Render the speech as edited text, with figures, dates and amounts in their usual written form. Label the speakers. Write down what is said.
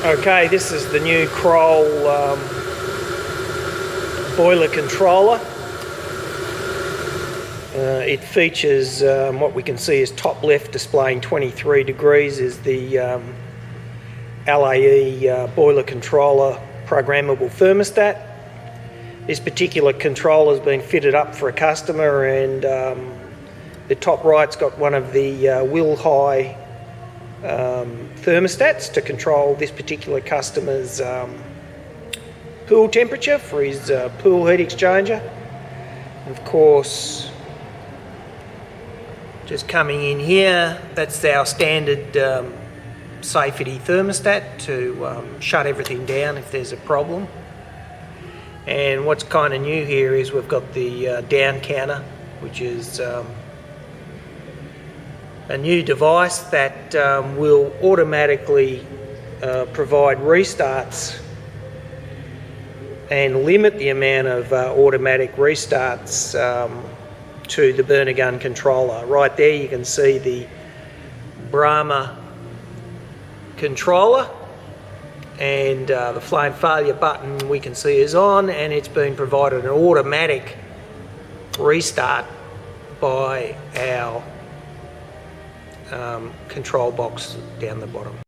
Speaker 1: Okay, this is the new Kroll boiler controller. It features what we can see is top left displaying 23 degrees is the LAE boiler controller programmable thermostat. This particular controller has been fitted up for a customer, and the top right's got one of the Will-High thermostats to control this particular customer's pool temperature for his pool heat exchanger. And of course, just coming in here, that's our standard safety thermostat to shut everything down if there's a problem. And what's kind of new here is we've got the down counter, which is a new device that will automatically provide restarts and limit the amount of automatic restarts to the burner gun controller. Right there you can see the Brahma controller, and the flame failure button we can see is on, and it's been provided an automatic restart by our control box down the bottom.